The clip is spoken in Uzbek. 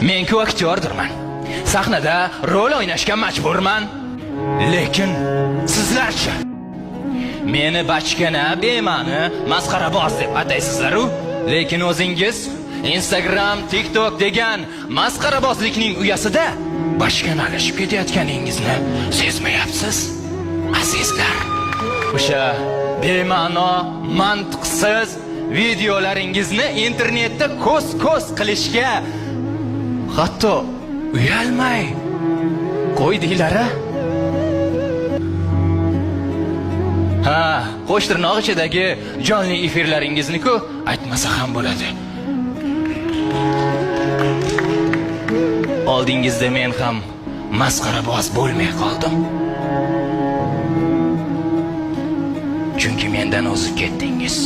Men-ku aktyordirman. Sahnada rol o'ynashga majburman. Lekin sizlarchi? Meni bachkana, bema'ni, masxaraboz deb ataysizlar-ku, lekin o'zingiz Instagram, TikTok degan masxarabozlikning uyasida bachkanalashib ketayotganingizni sezmayapsiz, azizlar. O'sha bema'no, mantiqsiz videolaringizni internetda ko'z-ko'z qilishga hatto uyalmay qo'ydinglar-a? Ha, qo'sh tirnoq ichidagi jonli efirlaringizni-ku aytmasa ham bo'ladi. Oldingizda men ham masxaraboz bo'lmay qoldim. Chunki mendan o'zib ketdingiz.